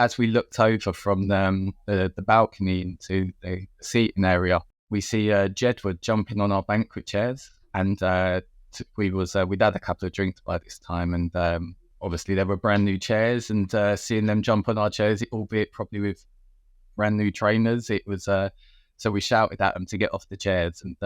as we looked over from the balcony into the seating area, we see Jedward jumping on our banquet chairs, and we'd had a couple of drinks by this time, and obviously they were brand new chairs, and seeing them jump on our chairs, albeit probably with brand new trainers, it was so we shouted at them to get off the chairs, and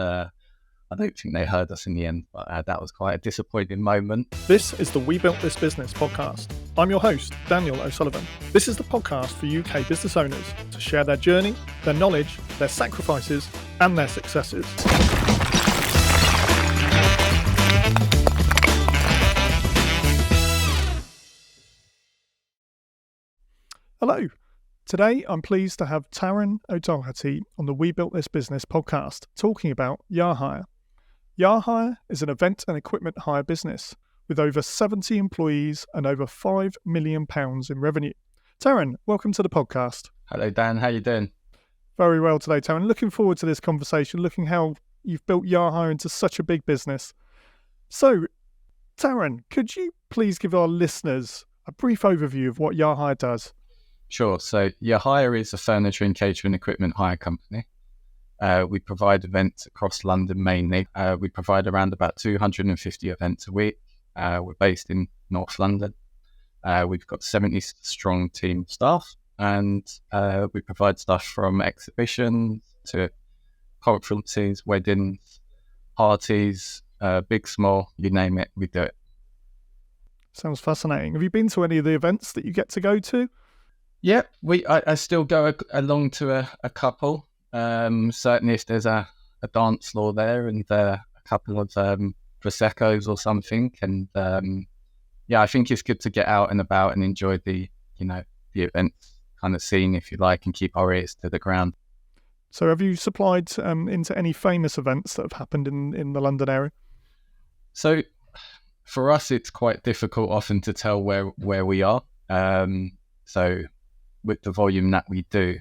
I don't think they heard us in the end, but that was quite a disappointing moment. This is the We Built This Business podcast. I'm your host, Daniel O'Sullivan. This is the podcast for UK business owners to share their journey, their knowledge, their sacrifices, and their successes. Hello. Today, I'm pleased to have Taran O'Doherty on the We Built This Business podcast talking about Yahire. Yahire is an event and equipment hire business with over 70 employees and over £5 million in revenue. Taran, welcome to the podcast. Hello, Dan. How you doing? Very well today, Taran. Looking forward to this conversation, looking how you've built Yahire into such a big business. So, Taran, could you please give our listeners a brief overview of what Yahire does? Sure. So Yahire is a furniture and catering equipment hire company. We provide events across London mainly. We provide around about 250 events a week. We're based in North London. We've got 70 strong team of staff, and we provide stuff from exhibitions to conferences, weddings, parties, big, small, you name it, we do it. Sounds fascinating. Have you been to any of the events that you get to go to? Yeah, I still go along to a couple. Certainly if there's a dance floor there and a couple of Prosecco's or something. And I think it's good to get out and about and enjoy the event kind of scene, if you like, and keep our ears to the ground. So have you supplied into any famous events that have happened in the London area? So for us, it's quite difficult often to tell where we are. So with the volume that we do,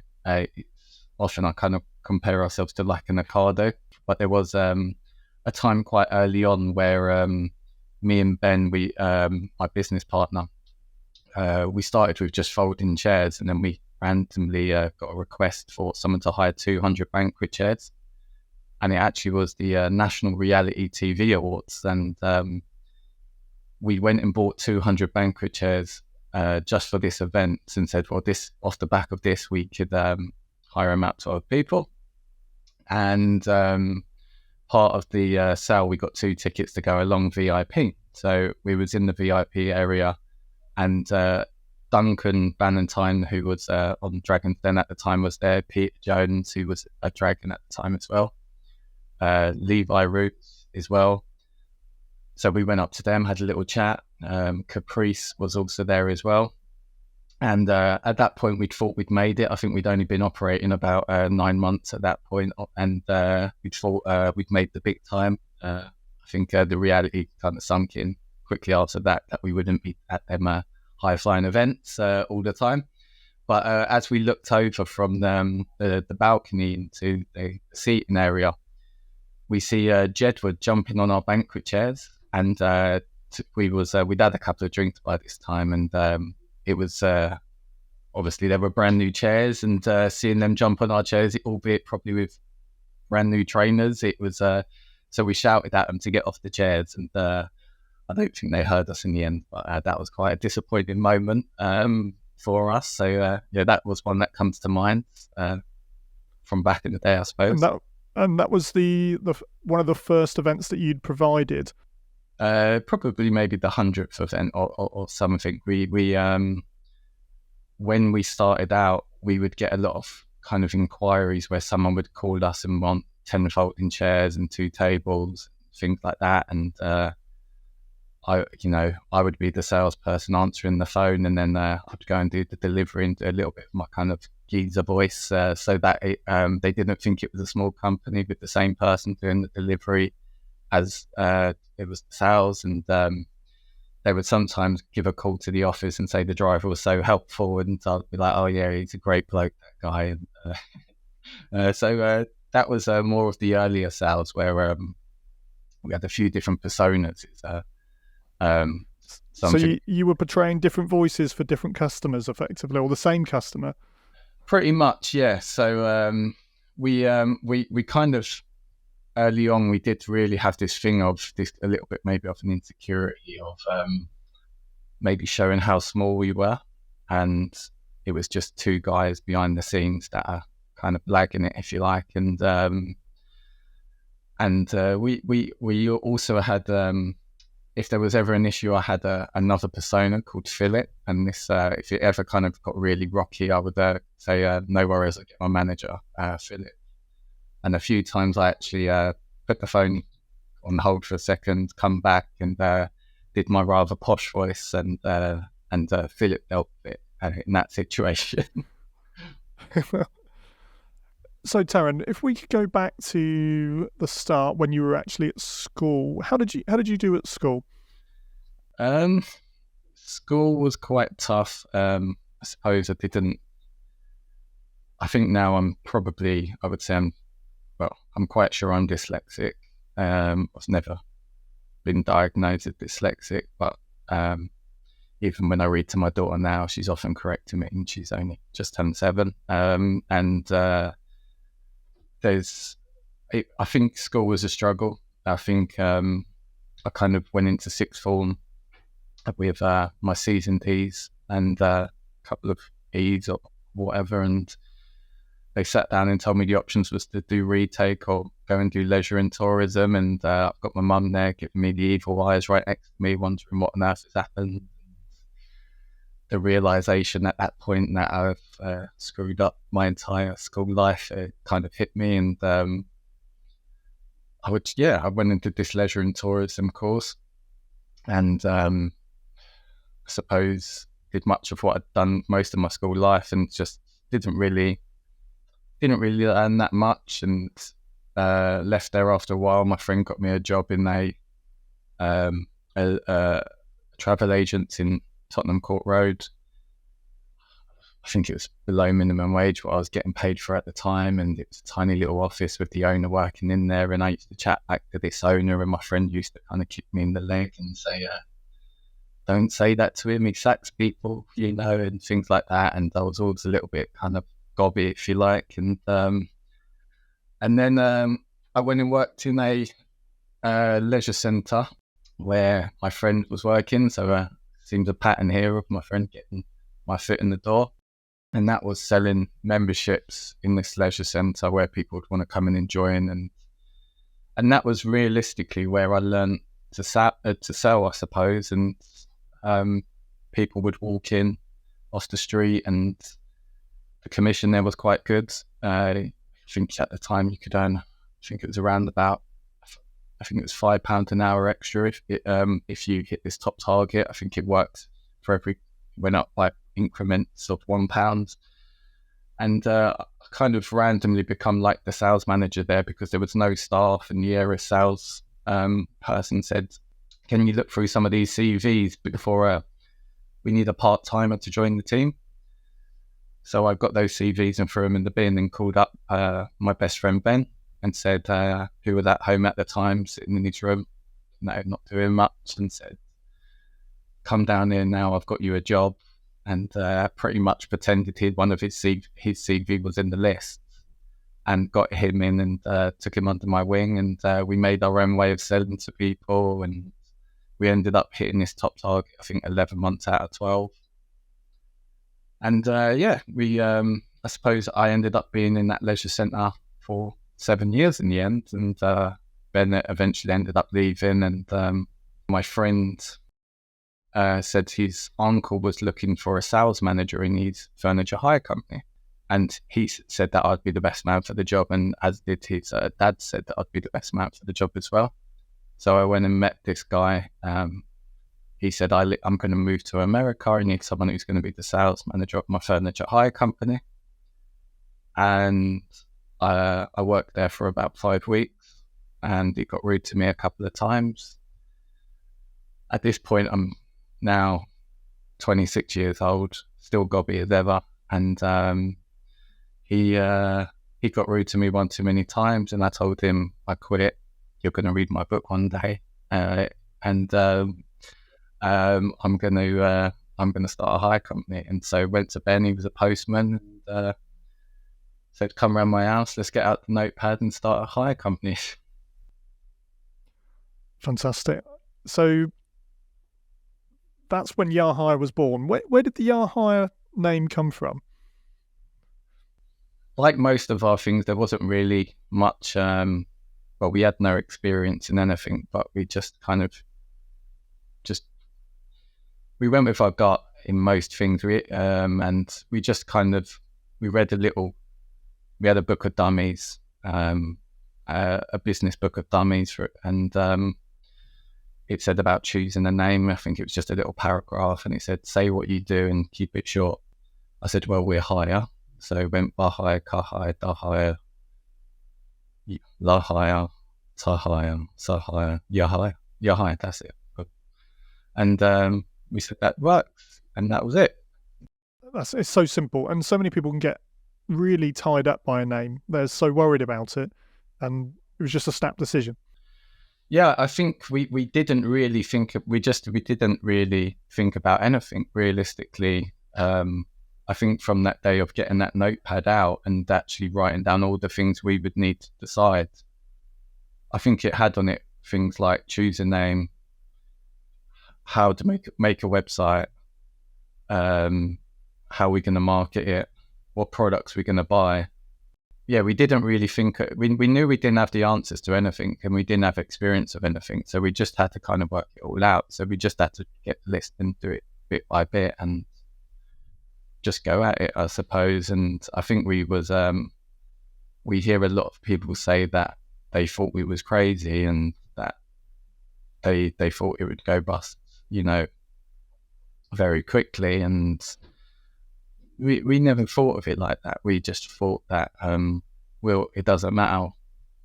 often I kind of compare ourselves to like an Ocado. But there was a time quite early on where me and Ben, my business partner, we started with just folding chairs, and then we randomly got a request for someone to hire 200 banquet chairs. And it actually was the National Reality TV Awards. And we went and bought 200 banquet chairs just for this event, and said, well, this off the back of this, we could hire them out to other people. And part of the sale, we got 2 tickets to go along VIP. So we was in the VIP area, and Duncan Ballantyne, who was on Dragon's Den at the time, was there. Peter Jones, who was a Dragon at the time as well. Levi Roots as well. So we went up to them, had a little chat. Caprice was also there as well. And at that point, we'd thought we'd made it. I think we'd only been operating about 9 months at that point. And we'd thought we'd made the big time. I think the reality kind of sunk in quickly after that we wouldn't be at them high-flying events all the time. But as we looked over from the balcony into the seating area, we see Jedward jumping on our banquet chairs, and we'd had a couple of drinks by this time, and it was obviously they were brand new chairs, and seeing them jump on our chairs, albeit probably with brand new trainers, it was so we shouted at them to get off the chairs, and I don't think they heard us in the end, but that was quite a disappointing moment for us. So that was one that comes to mind from back in the day, I suppose. And that was the one of the first events that you'd provided. Probably maybe the 100th event or something. We when we started out, we would get a lot of kind of inquiries where someone would call us and want 10 folding chairs and 2 tables, things like that. And I would be the salesperson answering the phone, and then I'd go and do the delivery and do a little bit of my kind of geezer voice, so that they didn't think it was a small company with the same person doing the delivery as it was the sales. And they would sometimes give a call to the office and say the driver was so helpful, and I'd be like, oh yeah, he's a great bloke, that guy. And so that was more of the earlier sales where we had a few different personas. So you were portraying different voices for different customers, effectively, or the same customer? Pretty much, yeah. So we kind of early on we did really have this thing of this a little bit maybe of an insecurity of maybe showing how small we were, and it was just two guys behind the scenes that are kind of lagging it, if you like, and we also had. If there was ever an issue, I had another persona called Philip, and this, if it ever kind of got really rocky, I would say, no worries, I'll get my manager, Philip. And a few times I actually put the phone on hold for a second, come back and did my rather posh voice, and Philip dealt with it in that situation. So, Taran, if we could go back to the start when you were actually at school, how did you do at school? School was quite tough. I suppose I didn't. I think now I'm quite sure I'm dyslexic. I've never been diagnosed as dyslexic, but even when I read to my daughter now, she's often correcting me, and she's only just turned 7. I think school was a struggle. I think I kind of went into sixth form with my C's and D's and a couple of E's or whatever, and they sat down and told me the options was to do retake or go and do leisure and tourism, and I've got my mum there giving me the evil eyes right next to me, wondering what on earth has happened. The realisation at that point that I've screwed up my entire school life, it kind of hit me, and I went into this leisure and tourism course, and I suppose did much of what I'd done most of my school life, and just didn't really learn that much, and left there after a while. My friend got me a job in a travel agent in Tottenham Court Road. I think it was below minimum wage what I was getting paid for at the time, and it was a tiny little office with the owner working in there, and I used to chat back to this owner, and my friend used to kind of kick me in the leg and say, don't say that to him, he sacks people, and things like that, and I was always a little bit kind of gobby, if you like, and then I went and worked in a leisure centre where my friend was working, so seems a pattern here of my friend getting my foot in the door, and that was selling memberships in this leisure centre where people would want to come and join, and that was realistically where I learned to sell, I suppose, and people would walk in off the street, and the commission there was quite good. I think at the time you could earn, I think it was around about, I think it was £5 an hour extra if you hit this top target. I think it worked for went up by increments of £1, and I kind of randomly become like the sales manager there because there was no staff, and the area sales person said, "Can you look through some of these CVs before we need a part-timer to join the team?" So I got those CVs and threw them in the bin, and called up my best friend Ben and said, who was at home at the time, sitting in his room, not doing much, and said, "Come down here now, I've got you a job." And pretty much pretended one of his CV was in the list, and got him in and took him under my wing, and we made our own way of selling to people, and we ended up hitting this top target, I think 11 months out of 12. And I suppose I ended up being in that leisure centre for 7 years in the end, and Ben eventually ended up leaving, and my friend said his uncle was looking for a sales manager in his furniture hire company, and he said that I'd be the best man for the job, and as did his dad said that I'd be the best man for the job as well. So I went and met this guy. He said, I'm going to move to America. I need someone who's going to be the sales manager of my furniture hire company. And I worked there for about 5 weeks, and he got rude to me a couple of times. At this point, I'm now 26 years old, still gobby as ever. And he got rude to me one too many times, and I told him, "I quit. You're going to read my book one day." I'm gonna start a hire company. And so went to Ben. He was a postman, and said, "Come around my house. Let's get out the notepad and start a hire company." Fantastic. So that's when Yahire was born. Where did the Yahire name come from? Like most of our things, there wasn't really much. Well, we had no experience in anything, but we just kind of we went with our gut in most things. And we just kind of we read a little. We had a book of dummies, a business book of dummies, and it said about choosing a name. I think it was just a little paragraph, and it said, "Say what you do and keep it short." I said, "Well, we're hire." So we went Bahire, Kahire, Dahire, Lahire, Tahire, Sahire, Yahire, Yahire, that's it. And we said, that works. And that was it. It's so simple. And so many people can get really tied up by a name. They're so worried about it. And it was just a snap decision. Yeah, I think we didn't really think, we didn't really think about anything realistically. I think from that day of getting that notepad out and actually writing down all the things we would need to decide, I think it had on it things like choose a name, how to make a website, how we're going to market it, what products we're going to buy. Yeah, we didn't really think, we knew we didn't have the answers to anything and we didn't have experience of anything. So we just had to kind of work it all out. So we just had to get the list and do it bit by bit and just go at it, I suppose. And I think we hear a lot of people say that they thought we was crazy and that they thought it would go bust, very quickly. And we never thought of it like that. We just thought that, it doesn't matter.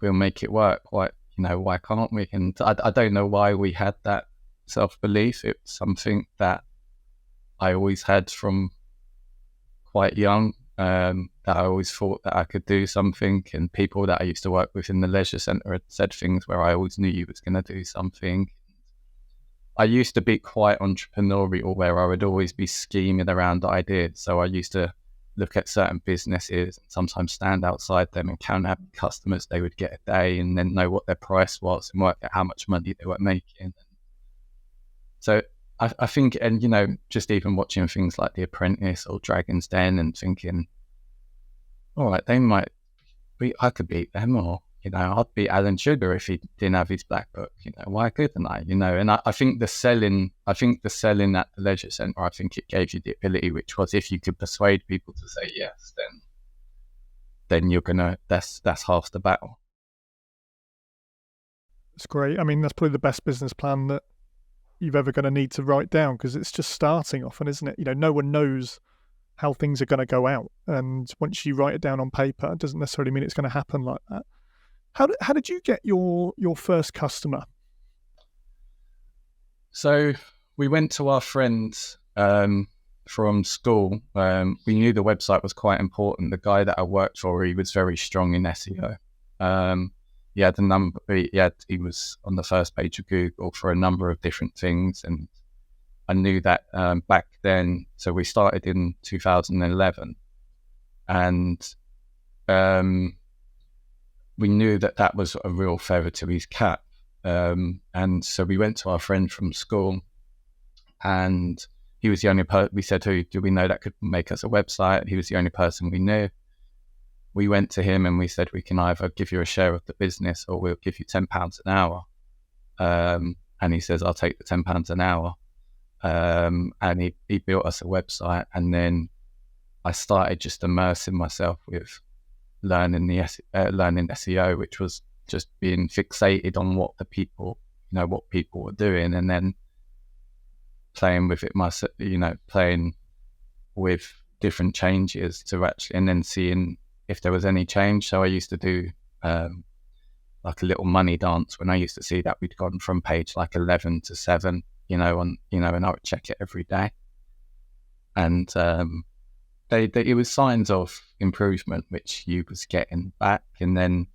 We'll make it work. Why can't we? And I don't know why we had that self-belief. It's something that I always had from quite young, that I always thought that I could do something, and people that I used to work with in the leisure centre had said things where I always knew you was going to do something. I used to be quite entrepreneurial, where I would always be scheming around ideas. So I used to look at certain businesses and sometimes stand outside them and count how many customers they would get a day and then know what their price was and work out how much money they were making. So I think, and just even watching things like The Apprentice or Dragon's Den and thinking, all right, I could beat them, or I'd beat Alan Sugar if he didn't have his black book. Why couldn't I? And I think the selling at the leisure centre, I think it gave you the ability, which was if you could persuade people to say yes, then you're that's half the battle. It's great. I mean, that's probably the best business plan that you've ever going to need to write down, because it's just starting often, isn't it? No one knows how things are going to go out, and once you write it down on paper, it doesn't necessarily mean it's going to happen like that. How did you get your first customer? So we went to our friends from school. We knew the website was quite important. The guy that I worked for, he was very strong in SEO. He had he was on the first page of Google for a number of different things, and I knew that back then. So we started in 2011, and we knew that was a real feather to his cap. And so we went to our friend from school, and he was the only person. We said, "Who do we know that could make us a website?" He was the only person we knew. We went to him and we said, "We can either give you a share of the business or we'll give you £10 an hour." And he says, "I'll take the £10 an hour." And he built us a website, and then I started just immersing myself with learning SEO, which was just being fixated on what the people, what people were doing, and then playing with it myself, playing with different changes to actually, and then seeing if there was any change. So I used to do like a little money dance when I used to see that we'd gone from page like 11 to 7, and I would check it every day. And it was signs of improvement, which you was getting back. And then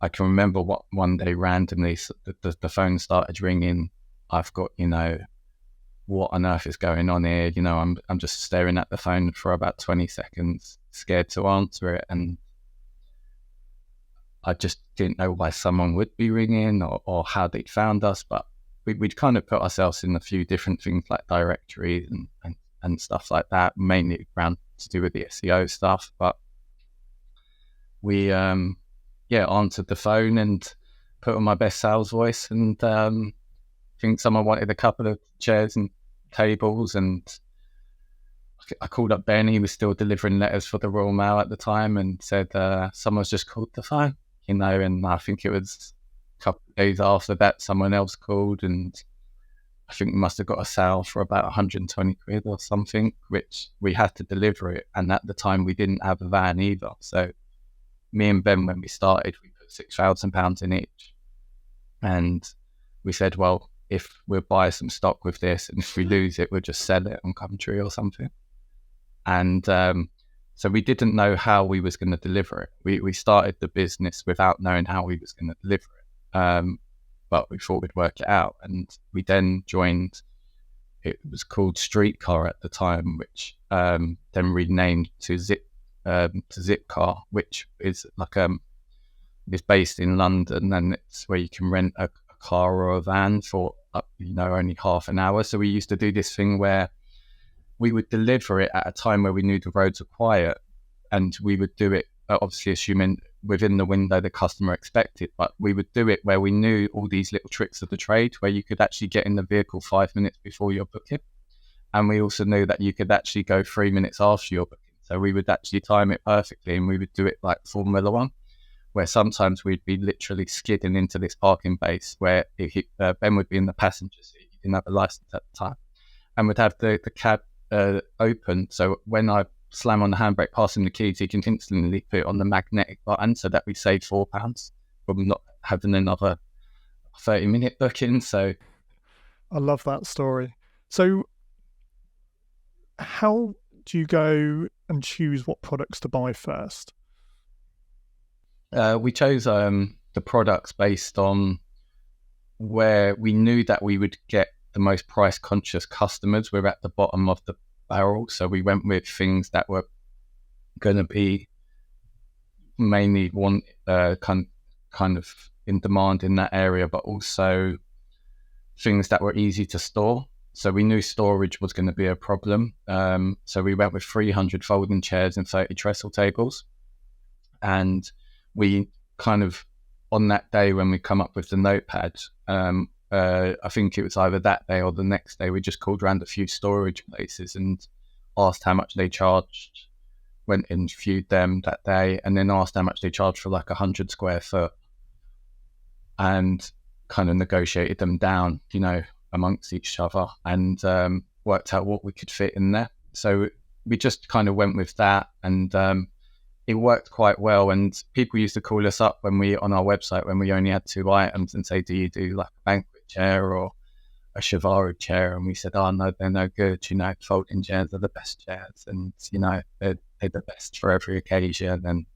I can remember one day randomly, the phone started ringing. I've got, what on earth is going on here? You know, I'm just staring at the phone for about 20 seconds, scared to answer it. And I just didn't know why someone would be ringing or how they'd found us. But we'd kind of put ourselves in a few different things like directories and stuff like that, mainly around to do with the SEO stuff. But we, answered the phone and put on my best sales voice. And I think someone wanted a couple of chairs and tables, and I called up Ben. He was still delivering letters for the Royal Mail at the time, and said someone's just called the phone, you know. And I think it was a couple of days after that someone else called, and I think we must have got a sale for about 120 quid or something, which we had to deliver it. And at the time we didn't have a van either, so me and Ben, when we started, we put £6,000 in each, and we said, well, if we'll buy some stock with this, and if we lose it, we'll just sell it on Coventry or something. And so we didn't know how we was going to deliver it. We started the business without knowing how we was going to deliver it, but we thought we'd work it out. And we then joined, it was called Streetcar at the time, which then renamed to Zipcar, which is like it's based in London, and it's where you can rent a car or a van for only half an hour. So we used to do this thing where we would deliver it at a time where we knew the roads were quiet, and we would do it obviously assuming within the window the customer expected, but we would do it where we knew all these little tricks of the trade where you could actually get in the vehicle 5 minutes before your booking, and we also knew that you could actually go 3 minutes after your booking. So we would actually time it perfectly, and we would do it like Formula One, where sometimes we'd be literally skidding into this parking base where Ben would be in the passenger seat. He didn't have a license at the time, and would have the cab open. So when I slam on the handbrake, pass him the keys, he can instantly put it on the magnetic button, so that we save £4 from not having another 30-minute booking. So I love that story. So how do you go and choose what products to buy first? We chose the products based on where we knew that we would get the most price conscious customers. We're at the bottom of the barrel, so we went with things that were going to be mainly kind of in demand in that area, but also things that were easy to store. So we knew storage was going to be a problem. So we went with 300 folding chairs and 30 trestle tables. And we kind of, on that day when we come up with the notepad, I think it was either that day or the next day, we just called around a few storage places and asked how much they charged, went and viewed them that day, and then asked how much they charged for like 100 square foot, and kind of negotiated them down, amongst each other, and worked out what we could fit in there. So we just kind of went with that, and it worked quite well. And people used to call us up on our website when we only had 2 items and say, do you do like a banquet chair or a Yahire chair? And we said, oh no, they're no good, folding chairs are the best chairs, and they're the best for every occasion, and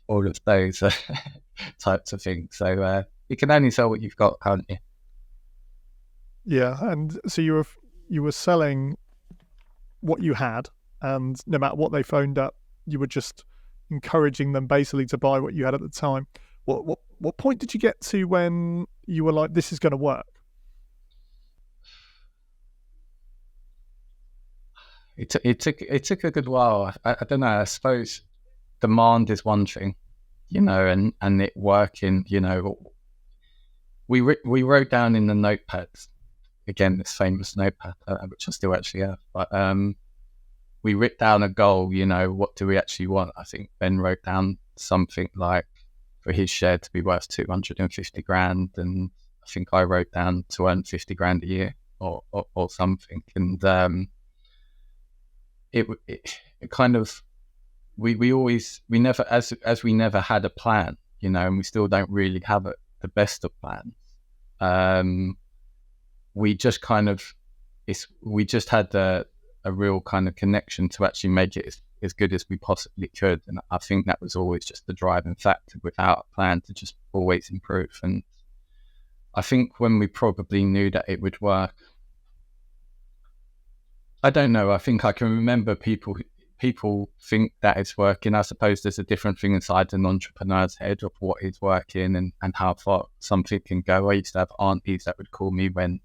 all of those types of things. So you can only sell what you've got, can't you? Yeah, and so you were selling what you had, and no matter what they phoned up, you were just encouraging them basically to buy what you had at the time. What point did you get to when you were like, this is going to work? It took a good while. I don't know. I suppose demand is one thing, and it working. We wrote down in the notepads, again, this famous notepad, which I still actually have, but we wrote down a goal. What do we actually want? I think Ben wrote down something like for his share to be worth 250 grand, and I think I wrote down to earn 50 grand a year or something. And it kind of we never had a plan, and we still don't really have the best of plans. We just we just had a real kind of connection to actually make it as good as we possibly could, and I think that was always just the driving factor, without a plan, to just always improve. And I think when we probably knew that it would work, I don't know. I think I can remember people think that it's working. I suppose there's a different thing inside an entrepreneur's head of what is working and how far something can go. I used to have aunties that would call me when,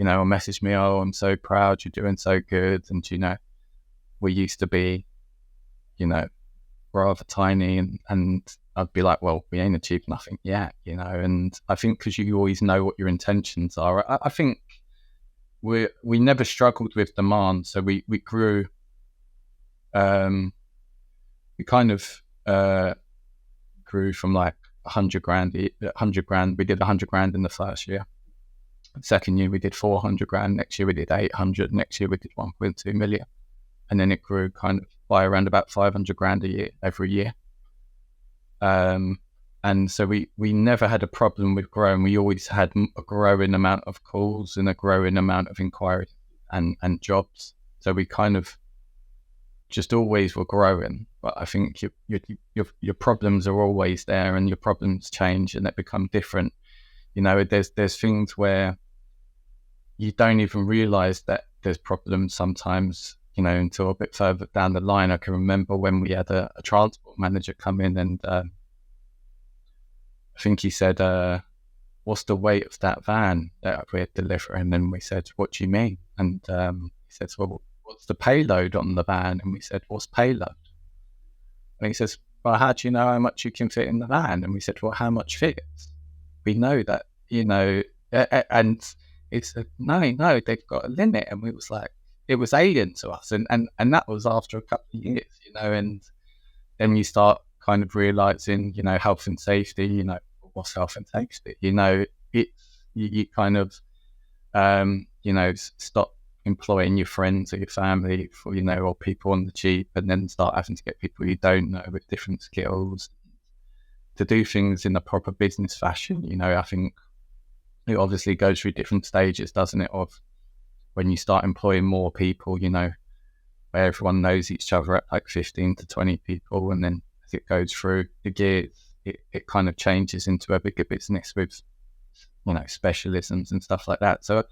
or message me, "Oh, I'm so proud, you're doing so good." And, we used to be, rather tiny, and I'd be like, well, we ain't achieved nothing yet, and I think because you always know what your intentions are. I think we never struggled with demand, so we grew. We kind of grew from like 100 grand. We did 100 grand in the first year. The second year we did 400 grand. Next year we did 800. Next year we did 1.2 million, and then it grew kind of by around about 500 grand a year every year. And so we never had a problem with growing. We always had a growing amount of calls and a growing amount of inquiries and jobs. So we kind of just always were growing. But I think your problems are always there, and your problems change and they become different. There's things where you don't even realize that there's problems sometimes, until a bit further down the line. I can remember when we had a transport manager come in, and I think he said, "What's the weight of that van that we're delivering?" And we said, "What do you mean?" And he says, "Well, what's the payload on the van?" And we said, "What's payload?" And he says, "Well, how do you know how much you can fit in the van?" And we said, "Well, how much fits? We know that, and he said, no, they've got a limit." And we was like, it was alien to us. And that was after a couple of years, and then you start kind of realizing, health and safety, what's health and safety? You kind of, stop employing your friends or your family for, or people on the cheap, and then start having to get people you don't know with different skills to do things in a proper business fashion. I think it obviously goes through different stages, doesn't it, of when you start employing more people, where everyone knows each other at like 15 to 20 people, and then as it goes through the gears, it kind of changes into a bigger business with, specialisms and stuff like that. So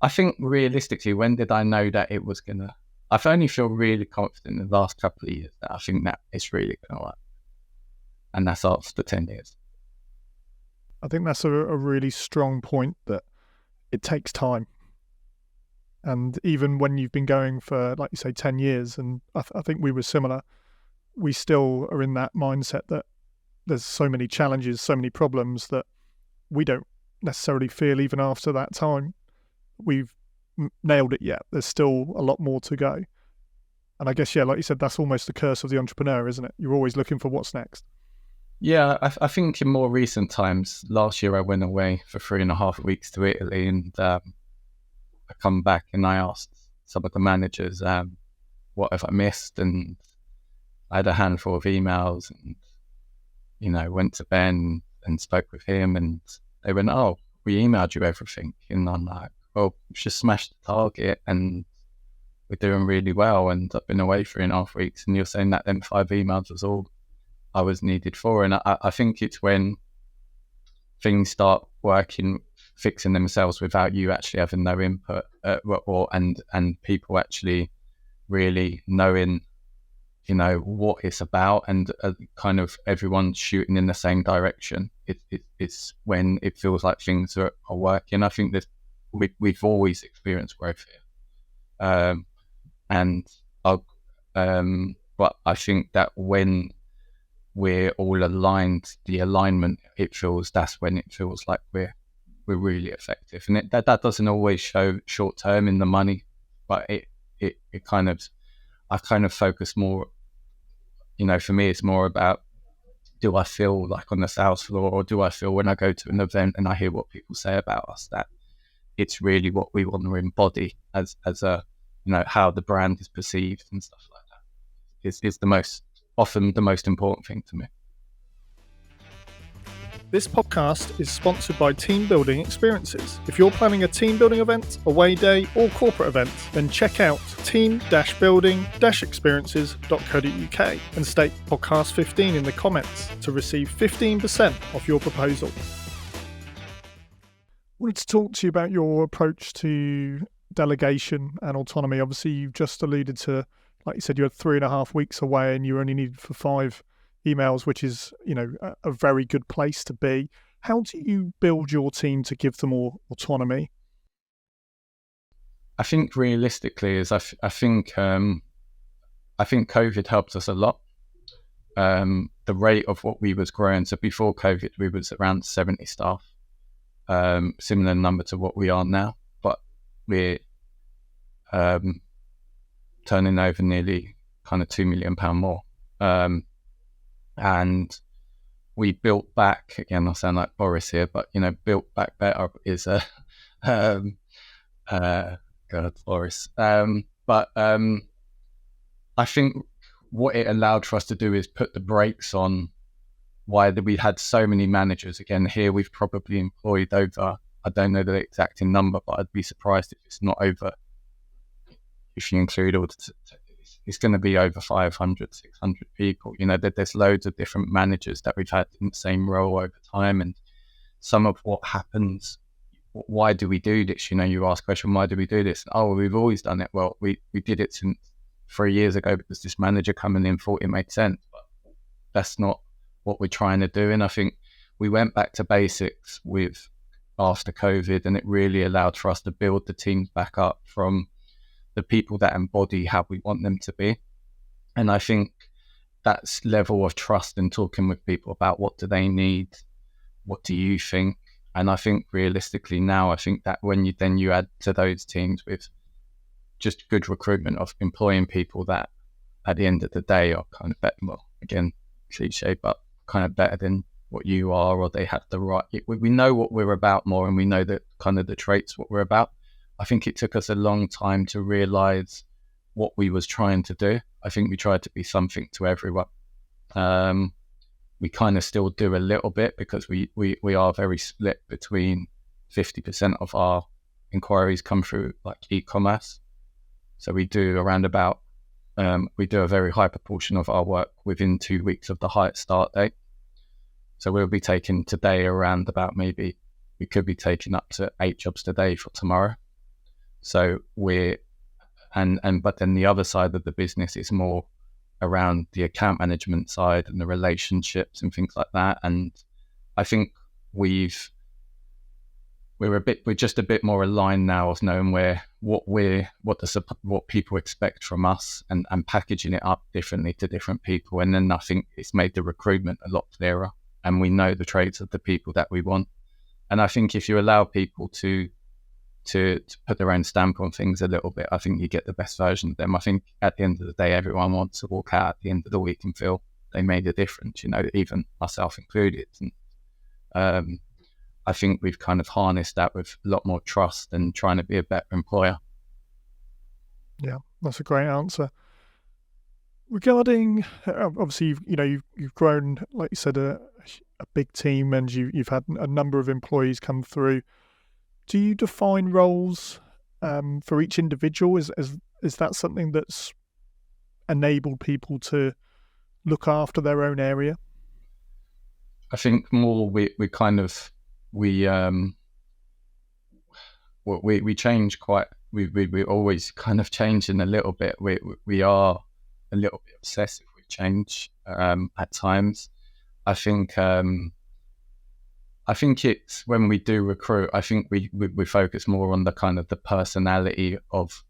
I think realistically, when did I know that it was gonna? I've only feel really confident in the last couple of years that I think that it's really gonna work, and that's after 10 years. I think that's a really strong point, that it takes time. And even when you've been going for, like you say, 10 years, and I think we were similar, we still are in that mindset that there's so many challenges, so many problems that we don't necessarily feel even after that time we've nailed it yet. There's still a lot more to go. And I guess, like you said, that's almost the curse of the entrepreneur, isn't it? You're always looking for what's next. Yeah, I think in more recent times, last year I went away for 3.5 weeks to Italy, and I come back and I asked some of the managers, what have I missed? And I had a handful of emails, and, went to Ben and spoke with him, and they went, "Oh, we emailed you everything." And I'm like, "Well, we've just smashed the target and we're doing really well, and I've been away 3.5 weeks, and you're saying that them 5 emails was all I was needed for." And I think it's when things start working, fixing themselves without you actually having no input, and people actually really knowing, what it's about, and kind of everyone shooting in the same direction. It's when it feels like things are working. I think that we've always experienced growth here, but I think that when we're all aligned, the alignment, that's when it feels like we're really effective. And that doesn't always show short term in the money, but it kind of, I kind of focus more, for me it's more about, do I feel like on the sales floor, or do I feel when I go to an event and I hear what people say about us, that it's really what we want to embody as a, how the brand is perceived and stuff like that is often the most important thing to me. This podcast is sponsored by Team Building Experiences. If you're planning a team building event, away day, or corporate event, then check out team-building-experiences.co.uk and state podcast 15 in the comments to receive 15% off your proposal. I wanted to talk to you about your approach to delegation and autonomy. Obviously, you've just alluded to, like you said, you had 3.5 weeks away and you only needed for 5 emails, which is, a very good place to be. How do you build your team to give them more autonomy? I think realistically is I think COVID helped us a lot. The rate of what we was growing. So before COVID, we was around 70 staff, similar number to what we are now, but we're turning over nearly kind of £2 million more. And we built back, again, I sound like Boris here, but, built back better is a, God, Boris. But I think what it allowed for us to do is put the brakes on why we had so many managers. Again, here we've probably employed over, I don't know the exact number, but I'd be surprised if it's not over, if you include all it's going to be over 500, 600 people. There's loads of different managers that we've had in the same role over time. And some of what happens, why do we do this? You ask a question, why do we do this? Oh, we've always done it. Well, we did it since 3 years ago because this manager coming in thought it made sense. But that's not what we're trying to do. And I think we went back to basics after COVID, and it really allowed for us to build the teams back up from the people that embody how we want them to be. And I think that's level of trust and talking with people about what do they need, what do you think? And I think realistically now, I think that when you add to those teams with just good recruitment of employing people that at the end of the day are kind of better, well, again, cliche, but kind of better than what you are, or they have the right, we know what we're about more, and we know that kind of the traits, what we're about. I think it took us a long time to realize what we was trying to do. I think we tried to be something to everyone. We kind of still do a little bit because we are very split between 50% of our inquiries come through like e-commerce. So we do we do a very high proportion of our work within 2 weeks of the hire start date. So we'll be taking today around about we could be taking up to 8 jobs today for tomorrow. So but then the other side of the business is more around the account management side and the relationships and things like that. And I think we're just a bit more aligned now of knowing what people expect from us, and packaging it up differently to different people. And then I think it's made the recruitment a lot clearer, and we know the traits of the people that we want. And I think if you allow people to put their own stamp on things a little bit, I think you get the best version of them. I think at the end of the day, everyone wants to walk out at the end of the week and feel they made a difference, even myself included. And I think we've kind of harnessed that with a lot more trust and trying to be a better employer. Yeah, that's a great answer. Regarding, obviously, you've grown, like you said, a big team, and you've had a number of employees come through. Do you define roles for each individual? Is that something that's enabled people to look after their own area? I think more we change quite. We always kind of changing a little bit. We are a little bit obsessive with change at times. I think it's when we do recruit, I think we focus more on the kind of the personality of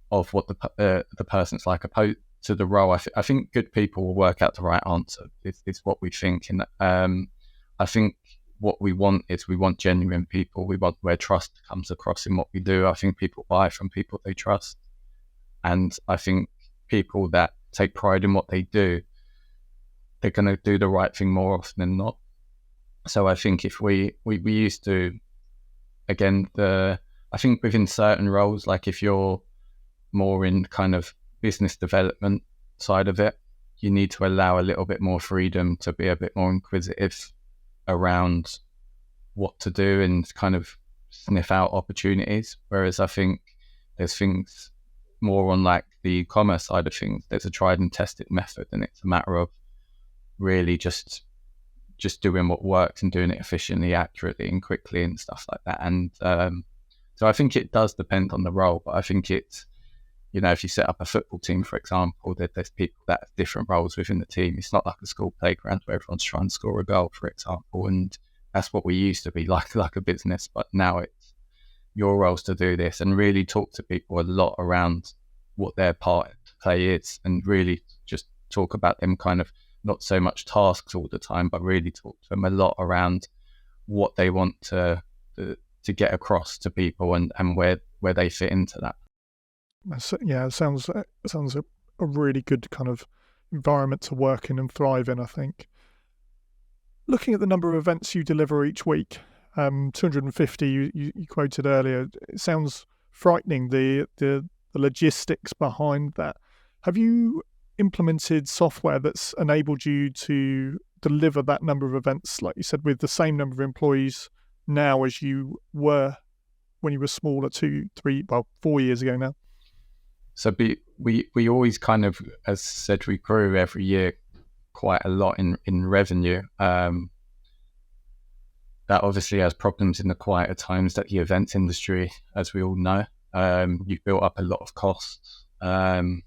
what the person's like opposed to the role. I think good people will work out the right answer. It's what we think. And I think what we want genuine people. We want where trust comes across in what we do. I think people buy from people they trust. And I think people that take pride in what they do, they're going to do the right thing more often than not. So I think if we used to, again, I think within certain roles, like if you're more in kind of business development side of it, you need to allow a little bit more freedom to be a bit more inquisitive around what to do and kind of sniff out opportunities. Whereas I think there's things more on like the e-commerce side of things. There's a tried and tested method, and it's a matter of really just doing what works and doing it efficiently, accurately and quickly and stuff like that. And So I think it does depend on the role, but I think it's, if you set up a football team, for example, there's people that have different roles within the team. It's not like a school playground where everyone's trying to score a goal, for example. And that's what we used to be like a business. But now it's your roles to do this and really talk to people a lot around what their part to play is, and really just talk about them kind of not so much tasks all the time, but really talk to them a lot around what they want to get across to people and where they fit into that. Yeah, it sounds a really good kind of environment to work in and thrive in, I think. Looking at the number of events you deliver each week, 250 you quoted earlier, it sounds frightening, the logistics behind that. Have you implemented software that's enabled you to deliver that number of events, like you said, with the same number of employees now as you were when you were smaller 4 years ago now? So we always kind of, as said, we grew every year quite a lot in revenue. That obviously has problems in the quieter times that the events industry, as we all know. You've built up a lot of costs, and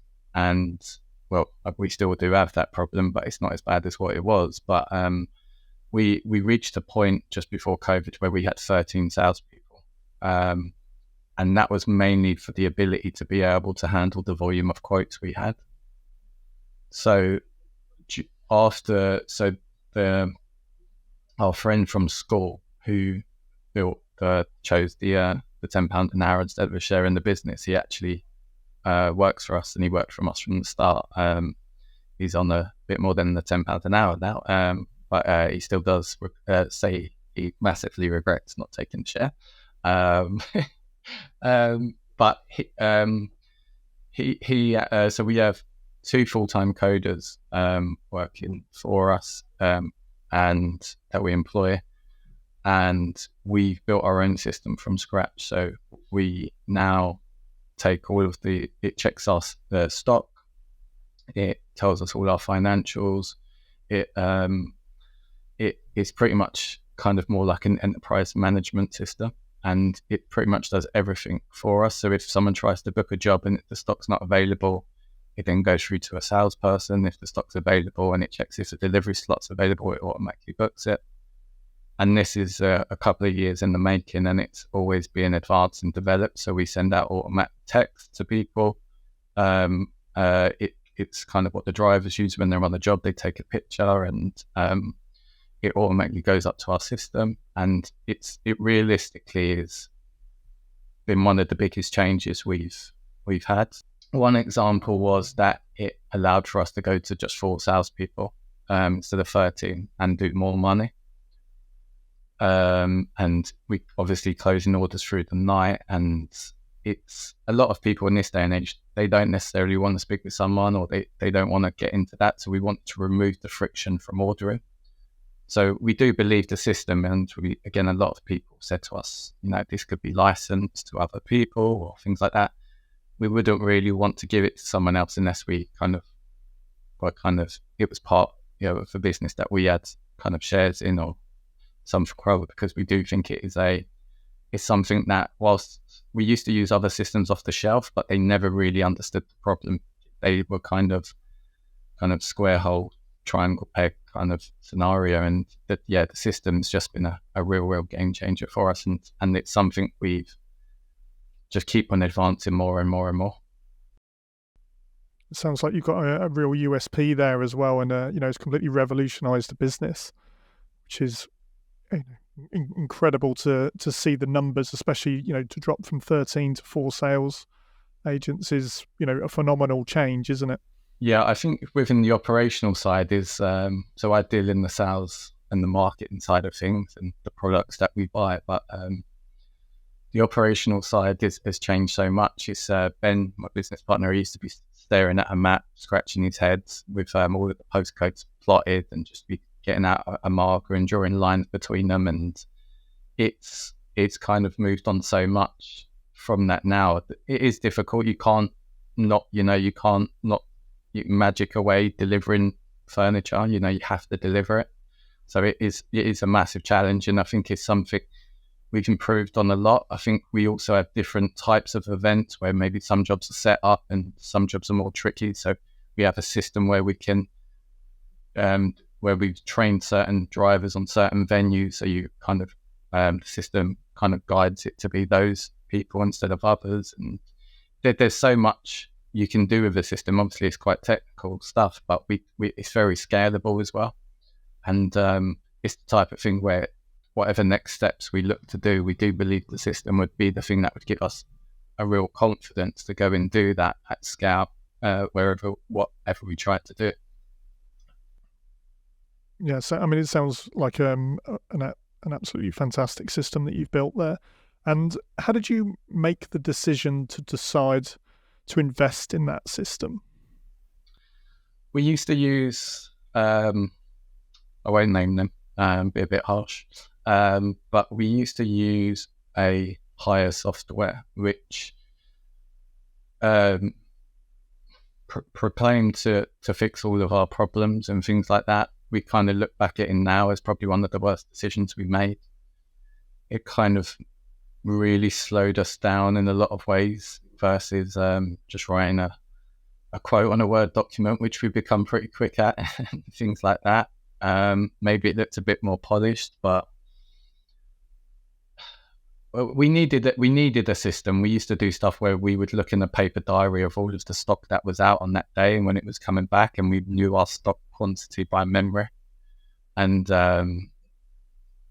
well, we still do have that problem, but it's not as bad as what it was. But we reached a point just before COVID where we had 13 salespeople. And that was mainly for the ability to be able to handle the volume of quotes we had. So our friend from school who chose the £10 an hour instead of a share in the business, he actually works for us, and he worked from us from the start. He's on a bit more than the £10 an hour now, but he still does say he massively regrets not taking the share. But so we have 2 full-time coders working for us, and that we employ, and we've built our own system from scratch. So we now take all of it checks us the stock, it tells us all our financials, it is pretty much kind of more like an enterprise management system. And it pretty much does everything for us. So if someone tries to book a job and the stock's not available, it then goes through to a salesperson. If the stock's available and it checks if the delivery slot's available, it automatically books it. And this is a couple of years in the making, and it's always being advanced and developed. So we send out automatic text to people. It's kind of what the drivers use when they're on the job. They take a picture, and it automatically goes up to our system, and it realistically has been one of the biggest changes we've had. One example was that it allowed for us to go to just 4 salespeople instead of 13 and do more money. And we obviously closing orders through the night, and it's a lot of people in this day and age, they don't necessarily want to speak with someone, or they don't want to get into that. So we want to remove the friction from ordering. So we do believe the system, and a lot of people said to us, this could be licensed to other people or things like that. We wouldn't really want to give it to someone else unless we it was part, of a business that we had kind of shares in or some control, because we do think it's something that, whilst we used to use other systems off the shelf, but they never really understood the problem. They were kind of square hole, triangle peg kind of scenario, and the system's just been a real game changer for us, and it's something we've just keep on advancing more and more and more. It sounds like you've got a real USP there as well, and it's completely revolutionized the business, which is incredible to see the numbers, especially to drop from 13 to 4 sales agents is a phenomenal change, isn't it? Yeah, I think within the operational side is, so I deal in the sales and the marketing side of things and the products that we buy, but the operational side has changed so much. It's Ben, my business partner, he used to be staring at a map, scratching his head with all of the postcodes plotted, and just be getting out a marker and drawing lines between them. And it's kind of moved on so much from that now. It is difficult. You can't not magic away delivering furniture. You have to deliver it. So it is a massive challenge, and I think it's something we've improved on a lot. I think we also have different types of events where maybe some jobs are set up and some jobs are more tricky. So we have a system where we can, where we've trained certain drivers on certain venues. So you kind of, the system kind of guides it to be those people instead of others. And there's so much you can do with the system. Obviously, it's quite technical stuff, but it's very scalable as well. And it's the type of thing where whatever next steps we look to do, we do believe the system would be the thing that would give us a real confidence to go and do that at scale, whatever we try to do. Yeah, so I mean, it sounds like an absolutely fantastic system that you've built there. And how did you make the decision to decide to invest in that system? We used to use, I won't name them, be a bit harsh, but we used to use a hire software which proclaimed to fix all of our problems and things like that. We kind of look back at it now as probably one of the worst decisions we made. It kind of really slowed us down in a lot of ways versus just writing a quote on a Word document, which we've become pretty quick at, things like that. Maybe it looked a bit more polished, but we needed a system. We used to do stuff where we would look in a paper diary of all of the stock that was out on that day and when it was coming back, and we knew our stock quantity by memory. And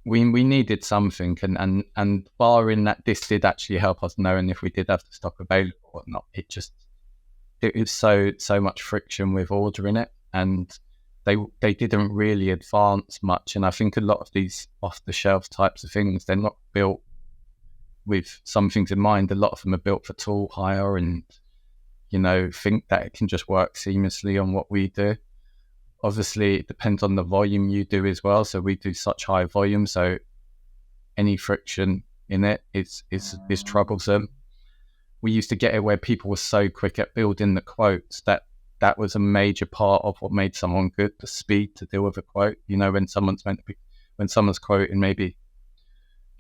we needed something, and barring that, this did actually help us knowing if we did have the stock available or not. It was so much friction with ordering it, and they didn't really advance much. And I think a lot of these off-the-shelf types of things, they're not built with some things in mind. A lot of them are built for tool hire and, think that it can just work seamlessly on what we do. Obviously, it depends on the volume you do as well. So we do such high volume, so any friction in it is troublesome. We used to get it where people were so quick at building the quotes that was a major part of what made someone good, the speed to deal with a quote. When someone's quoting maybe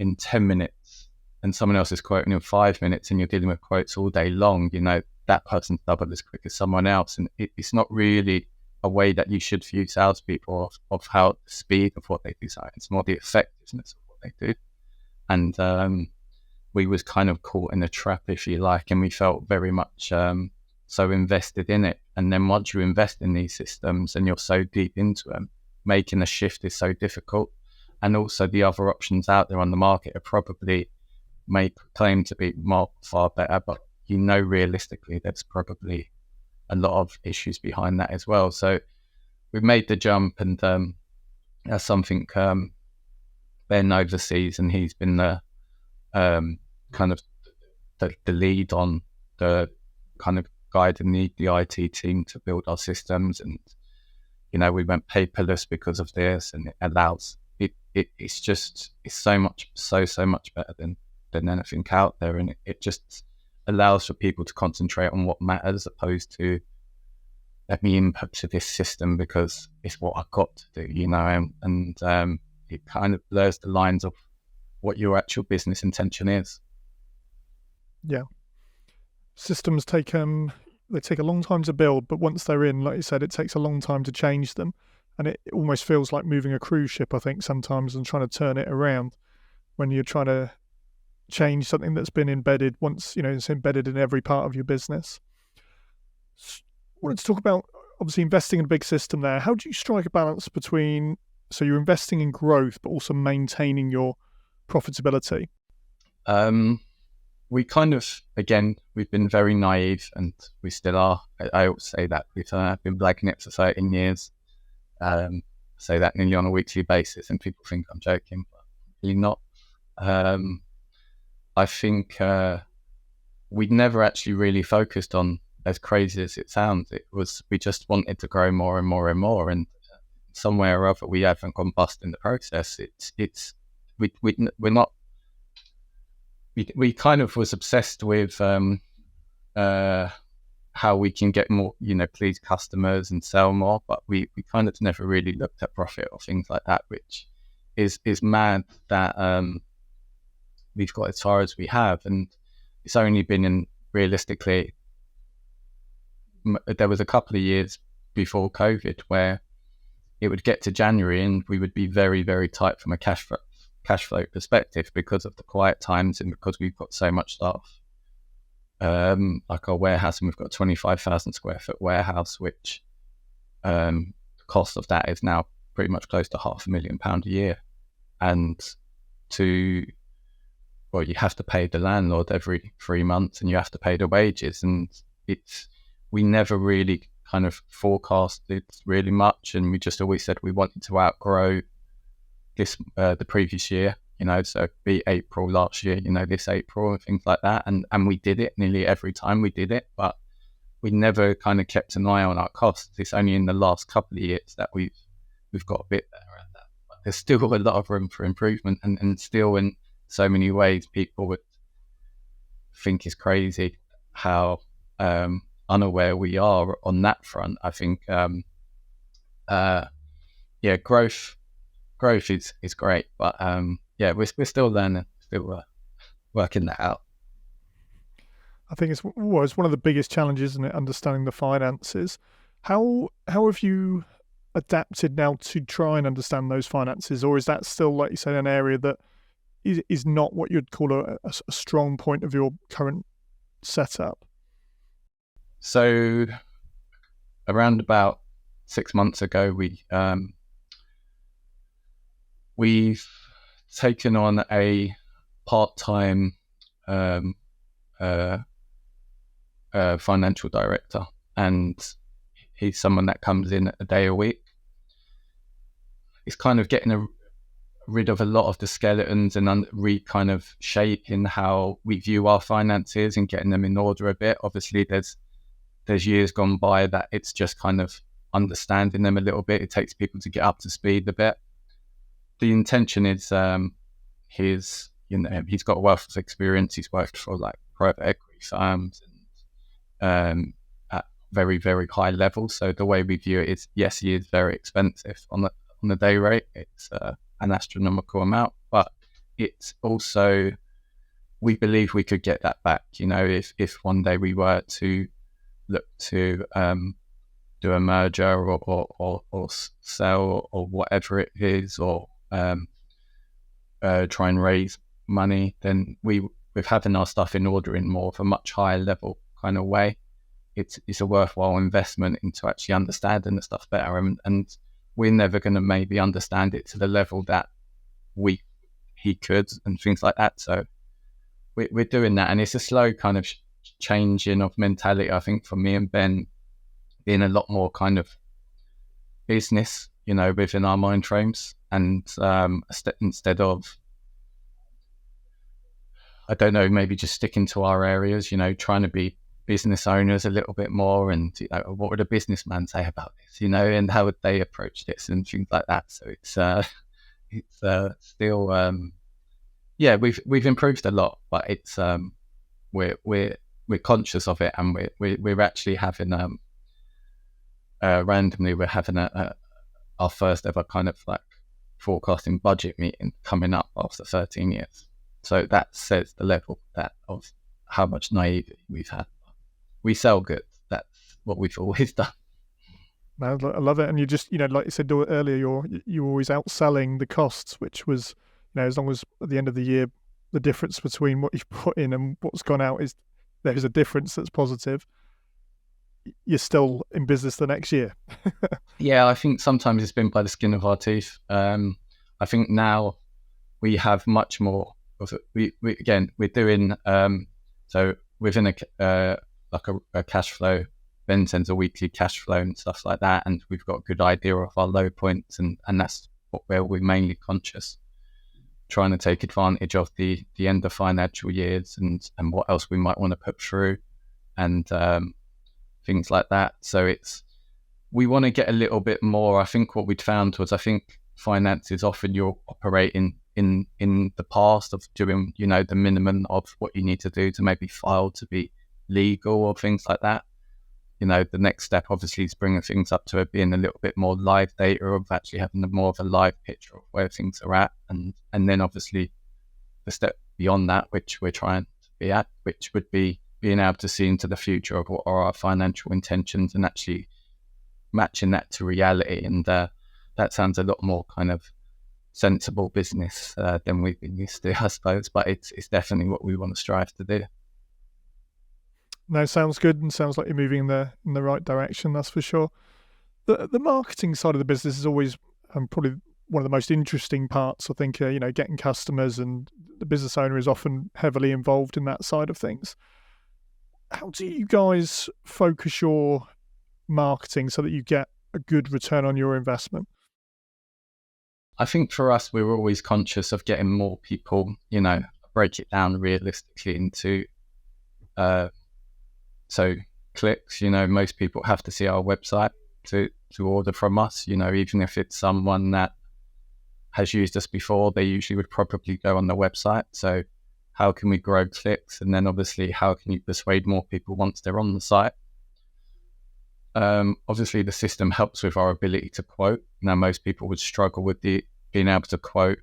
in 10 minutes and someone else is quoting in 5 minutes and you're dealing with quotes all day long, that person's double as quick as someone else. And it's not really a way that you should view salespeople of how the speed of what they do. It's more the effectiveness of what they do. And we was kind of caught in a trap, if you like, and we felt very much so invested in it. And then once you invest in these systems and you're so deep into them, making a shift is so difficult. And also the other options out there on the market are probably may claim to be far better, but realistically there's probably a lot of issues behind that as well. So we've made the jump, and that's something Ben oversees, and he's been the kind of the lead on the kind of guiding the IT team to build our systems. And we went paperless because of this, and it allows it's so much better than anything out there, and it just allows for people to concentrate on what matters, opposed to let me input to this system because it's what I've got to do, and it kind of blurs the lines of what your actual business intention is. Yeah, systems take a long time to build, but once they're in, like you said, it takes a long time to change them, and it almost feels like moving a cruise ship, I think, sometimes, and trying to turn it around when you're trying to change something that's been embedded once, it's embedded in every part of your business. I wanted to talk about, obviously, investing in a big system there. How do you strike a balance between, so you're investing in growth, but also maintaining your profitability? We kind of, again, we've been very naive, and we still are. I always say that. We've been blagging it for 13 years. Say that nearly on a weekly basis, and people think I'm joking, but really not. I think we'd never actually really focused on, as crazy as it sounds, we just wanted to grow more and more and more, and somewhere or other we haven't gone bust in the process. We kind of was obsessed with how we can get more, please customers and sell more, but we kind of never really looked at profit or things like that, which is mad that we've got as far as we have, and it's only been in realistically. There was a couple of years before COVID where it would get to January and we would be very, very tight from a cash flow perspective because of the quiet times and because we've got so much staff. Like our warehouse, and we've got a 25,000 square foot warehouse, which the cost of that is now pretty much close to £500,000 a year. And you have to pay the landlord every 3 months and you have to pay the wages. And we never really kind of forecasted really much. And we just always said we wanted to outgrow the previous year, so be April last year, this April and things like that. And we did it nearly every time we did it, but we never kind of kept an eye on our costs. It's only in the last couple of years that we've got a bit better at that. But there's still a lot of room for improvement, and still in so many ways people would think it's crazy how unaware we are on that front. I think growth is great, but we're still learning, still working that out. I think it's one of the biggest challenges, isn't it, understanding the finances. How have you adapted now to try and understand those finances, or is that still, like you say, an area that is not what you'd call a strong point of your current setup? So around about 6 months ago, we've taken on a part-time financial director, and he's someone that comes in a day a week. It's kind of getting rid of a lot of the skeletons and kind of shaping how we view our finances and getting them in order a bit. Obviously, there's years gone by that it's just kind of understanding them a little bit. It takes people to get up to speed a bit. The intention is he's got a wealth of experience. He's worked for like private equity firms and at very, very high levels. So the way we view it is, yes, he is very expensive on the day rate. It's an astronomical amount, but it's also, we believe we could get that back. If one day we were to look to do a merger or sell or whatever it is, or try and raise money, then with having our stuff in order in more of a much higher level kind of way, it's a worthwhile investment into actually understanding the stuff better. And we're never going to maybe understand it to the level that he could and things like that. So we're doing that, and it's a slow kind of changing of mentality. I think for me and Ben, being a lot more kind of business, within our mind frames, and instead of, I don't know, maybe just sticking to our areas, trying to be business owners a little bit more, and what would a businessman say about this, and how would they approach this and things like that. So it's still we've improved a lot, but it's we're conscious of it, and we're actually having randomly we're having our first ever kind of like forecasting budget meeting coming up after 13 years. So that says the level of how much naivety we've had. We sell good. That's what we've always done. No, I love it. And you just, like you said earlier, you're always outselling the costs, which was, as long as at the end of the year, the difference between what you've put in and what's gone out is there's a difference that's positive, you're still in business the next year. Yeah, I think sometimes it's been by the skin of our teeth. I think now we have much more of it. We're doing so within a cash flow. Ben sends a weekly cash flow and stuff like that, and we've got a good idea of our low points, and that's where we're mainly conscious, trying to take advantage of the end of financial years and what else we might want to put through, and things like that. So we want to get a little bit more. I think what we'd found was, finances often you're operating in the past of doing, the minimum of what you need to do to maybe file to be legal or things like that. The next step obviously is bringing things up to it being a little bit more live data, of actually having more of a live picture of where things are at, and then obviously the beyond that, which we're trying to be at, which would be being able to see into the future of what are our financial intentions and actually matching that to reality. And that sounds a lot more kind of sensible business than we've been used to, I suppose, but it's definitely what we want to strive to do. No, sounds good, and sounds like you're moving in the right direction, that's for sure. The marketing side of the business is always probably one of the most interesting parts. I think getting customers, and the business owner is often heavily involved in that side of things. How do you guys focus your marketing so that you get a good return on your investment? I think for us, we're always conscious of getting more people, break it down realistically into so clicks. Most people have to see our website to order from us, even if it's someone that has used us before, they usually would probably go on the website. So how can we grow clicks? And then obviously, how can you persuade more people once they're on the site? Obviously, the system helps with our ability to quote. Now, most people would struggle with being able to quote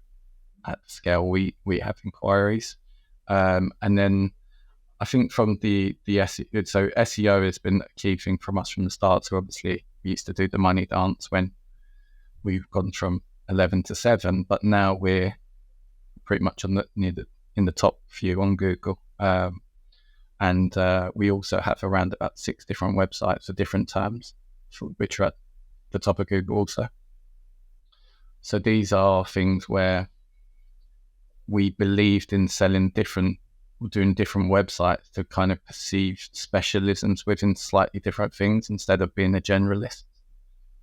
at the scale we have inquiries. And then I think from the SEO, so SEO has been a key thing from us from the start. So obviously, we used to do the money dance when we've gone from 11 to 7, but now we're pretty much in the top few on Google. And we also have around about 6 different websites for different terms, which are at the top of Google also. So these are things where we believed in doing different websites to kind of perceive specialisms within slightly different things instead of being a generalist.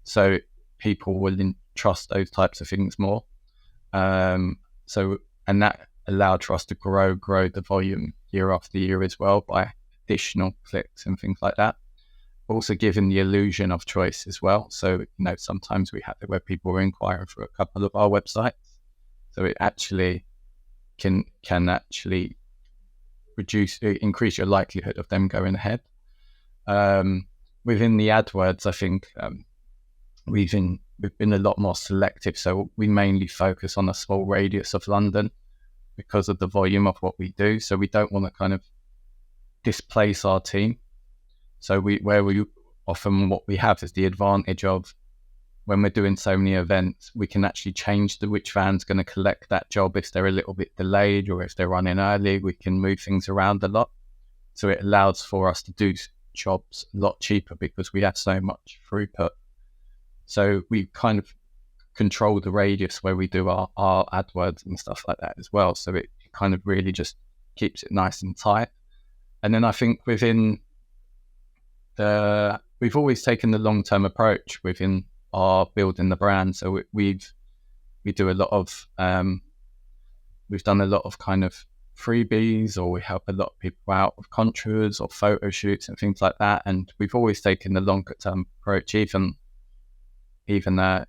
So people will trust those types of things more. And that allowed for us to grow the volume year after year as well by additional clicks and things like that. Also giving the illusion of choice as well. So, sometimes we have it where people are inquiring for a couple of our websites. So it actually can actually increase your likelihood of them going ahead. Within the AdWords, I think we've been a lot more selective. So we mainly focus on a small radius of London because of the volume of what we do. So we don't want to kind of displace our team. So what we have is the advantage of when we're doing so many events, we can actually change which van's going to collect that job. If they're a little bit delayed or if they're running early, we can move things around a lot. So it allows for us to do jobs a lot cheaper because we have so much throughput. So we kind of control the radius where we do our AdWords and stuff like that as well. So it kind of really just keeps it nice and tight. And then I think we've always taken the long-term approach within our building the brand. So we do a lot of we've done a lot of kind of freebies, or we help a lot of people out with contras or photo shoots and things like that. And we've always taken the longer-term approach, even the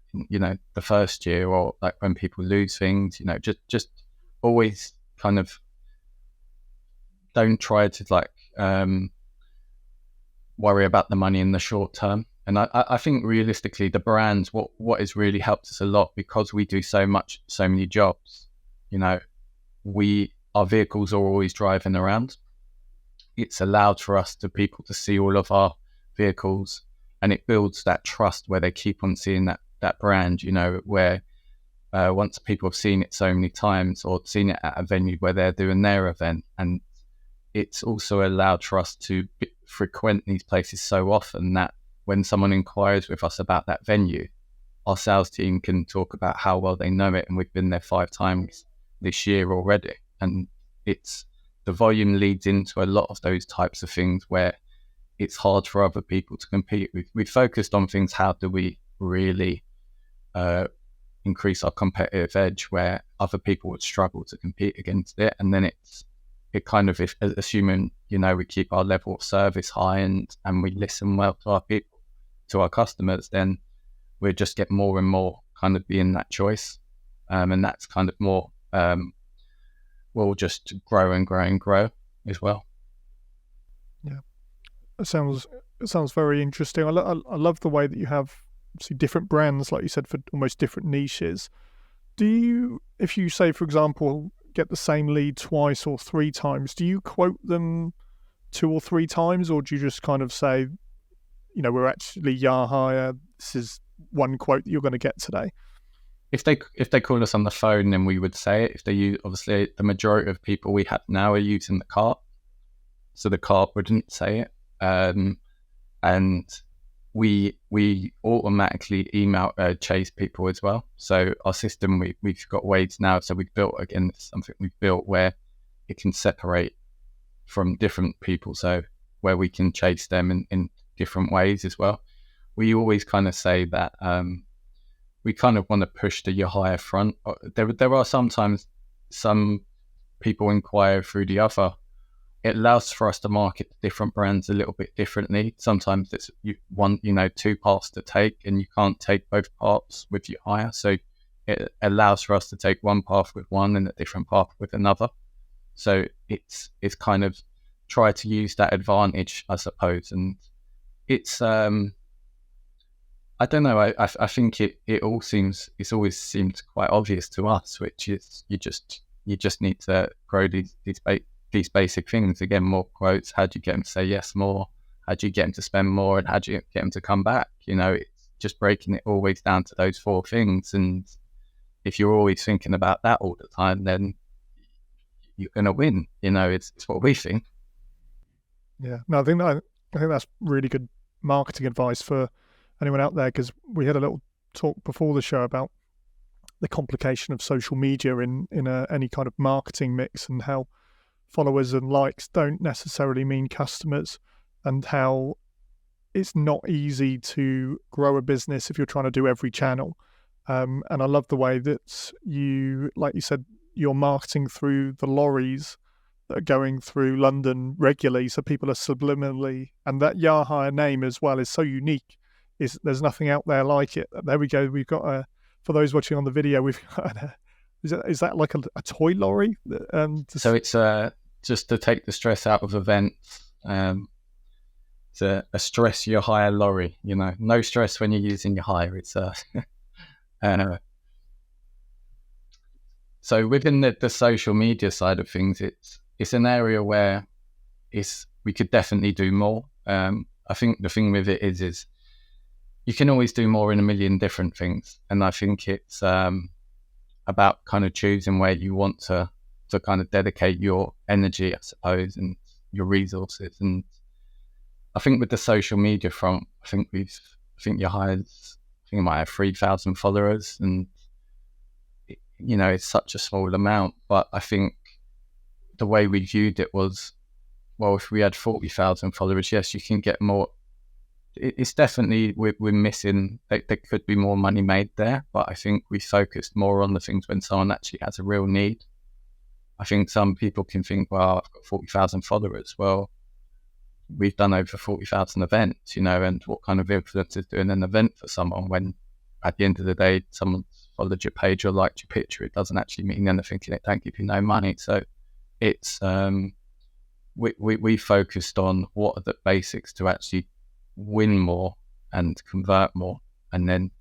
first year, or like when people lose things, just always kind of don't try to worry about the money in the short term. And I think realistically, the brands, what has really helped us a lot, because we do so many jobs, our vehicles are always driving around. It's allowed for people to see all of our vehicles, and it builds that trust where they keep on seeing that brand, where once people have seen it so many times or seen it at a venue where they're doing their event. And it's also allowed for us to frequent these places so often that when someone inquires with us about that venue, our sales team can talk about how well they know it, and we've been there 5 times this year already. And the volume leads into a lot of those types of things where it's hard for other people to compete with. We focused on things, how do we really increase our competitive edge where other people would struggle to compete against it. And then it kind of, assuming, we keep our level of service high and we listen well to our people, to our customers, then we just get more and more kind of being that choice. And that's kind of more, we'll just grow and grow and grow as well. Yeah. It sounds very interesting. I love the way that you have obviously different brands, like you said, for almost different niches. Do you, if you say, for example, get the same lead twice or three times, do you quote them 2 or 3 times, or do you just kind of say, we're actually Yahire, this is one quote that you're going to get today? If they call us on the phone, then we would say it. If they use, obviously, the majority of people we have now are using the cart, so the cart wouldn't say it. And we automatically email chase people as well. So our system, we've got ways now. So we've built, again, something we've built where it can separate from different people. So where we can chase them in different ways as well. We always kind of say that we kind of want to push the Yahire front. There are sometimes some people inquire through the other. It allows for us to market different brands a little bit differently. Sometimes it's two paths to take, and you can't take both paths with Yahire. So it allows for us to take one path with one and a different path with another. So it's kind of try to use that advantage, I suppose. And it's I don't know. I think it always seemed quite obvious to us, which is you just need to grow these basic things. Again, more quotes. How do you get them to say yes more? How do you get them to spend more? And how do you get them to come back? It's just breaking it always down to those 4 things. And if you're always thinking about that all the time, then you're going to win. It's what we think. Yeah. No, I think that's really good marketing advice for anyone out there, because we had a little talk before the show about the complication of social media in any kind of marketing mix, and how followers and likes don't necessarily mean customers, and how it's not easy to grow a business if you're trying to do every channel. And I love the way that you, like you said, you're marketing through the lorries that are going through London regularly, so people are subliminally, and that Yahire name as well is so unique. There's nothing out there like it. There we go. We've got for those watching on the video, we've got is that like a toy lorry? So it's just to take the stress out of events. It's a stress Yahire lorry. No stress when you're using Yahire. It's so within the social media side of things, it's an area where we could definitely do more. I think the thing with it is you can always do more in a million different things, and I think it's about kind of choosing where you want to kind of dedicate your energy, I suppose, and your resources. And I think with the social media front, I think Yahire, I think it might have 3,000 followers, and it's such a small amount. But I think the way we viewed it was, well, if we had 40,000 followers, yes, you can get more. It's definitely, we're missing, there could be more money made there, but I think we focused more on the things when someone actually has a real need. I think some people can think, well, I've got 40,000 followers. Well, we've done over 40,000 events, and what kind of influence is doing an event for someone when at the end of the day, someone's followed your page or liked your picture? It doesn't actually mean anything, and it don't give you no money. So it's, we focused on what are the basics to actually win more and convert more, and then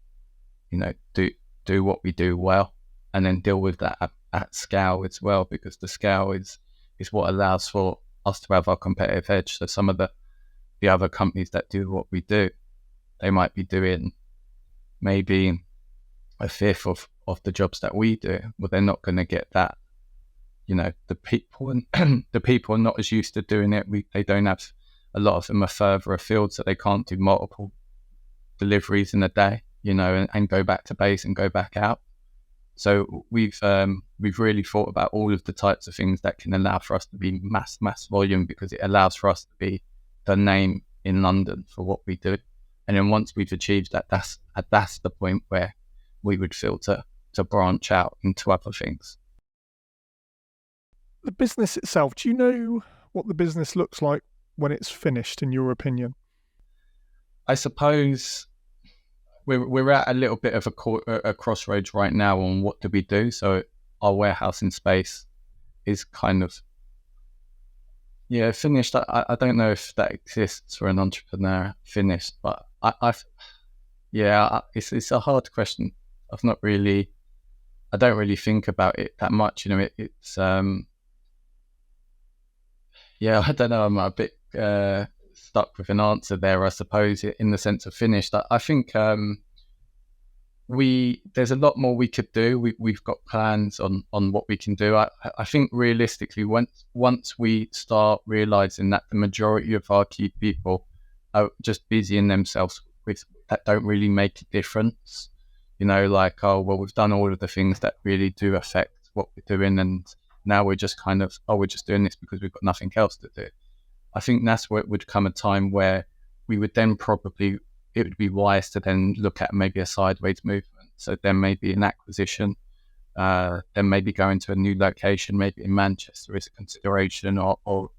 do what we do well, and then deal with that at scale as well, because the scale is what allows for us to have our competitive edge. So some of the other companies that do what we do, they might be doing maybe a fifth of the jobs that we do. Well, they're not going to get that. The people and the people are not as used to doing it. They don't have, a lot of them are further afield, so they can't do multiple deliveries in a day, and go back to base and go back out. So we've really thought about all of the types of things that can allow for us to be mass volume, because it allows for us to be the name in London for what we do. And then once we've achieved that, that's the point where we would feel to branch out into other things. The business itself, do you know what the business looks like when it's finished, in your opinion? I suppose we're at a little bit of a crossroads right now on what do we do. So our warehousing space is kind of, finished. I don't know if that exists for an entrepreneur, finished, but it's a hard question. I've not really I don't really think about it that much. It's yeah, I don't know. I'm a bit stuck with an answer there, I suppose, in the sense of finished. I think there's a lot more we could do. We've got plans on what we can do. I think realistically, once we start realizing that the majority of our key people are just busying themselves with that don't really make a difference, like, oh well, we've done all of the things that really do affect what we're doing, and now we're just kind of, oh, we're just doing this because we've got nothing else to do. I think that's where it would come a time where we would then probably, it would be wise to then look at maybe a sideways movement. So then maybe an acquisition, then maybe going to a new location, maybe in Manchester is a consideration, or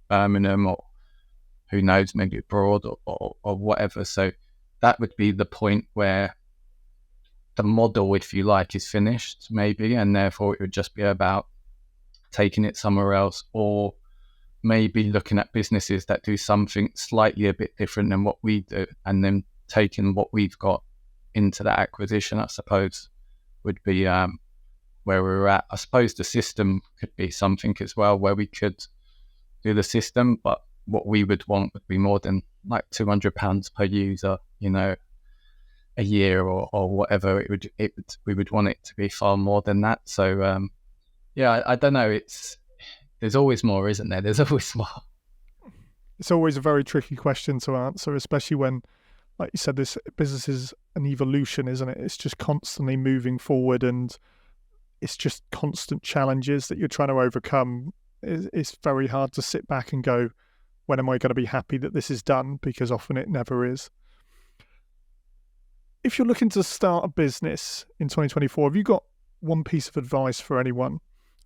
Birmingham, or who knows, maybe abroad, or whatever. So that would be the point where the model, if you like, is finished maybe, and therefore it would just be about taking it somewhere else, or maybe looking at businesses that do something slightly a bit different than what we do, and then taking what we've got into that acquisition, I suppose, would be where we're at. I suppose the system could be something as well, where we could do the system, but what we would want would be more than like £200 per user, a year, or whatever. We would want it to be far more than that. So yeah, I don't know. There's always more, isn't there? There's always more. It's always a very tricky question to answer, especially when, like you said, this business is an evolution, isn't it? It's just constantly moving forward, and it's just constant challenges that you're trying to overcome. It's very hard to sit back and go, when am I going to be happy that this is done? Because often it never is. If you're looking to start a business in 2024, have you got one piece of advice for anyone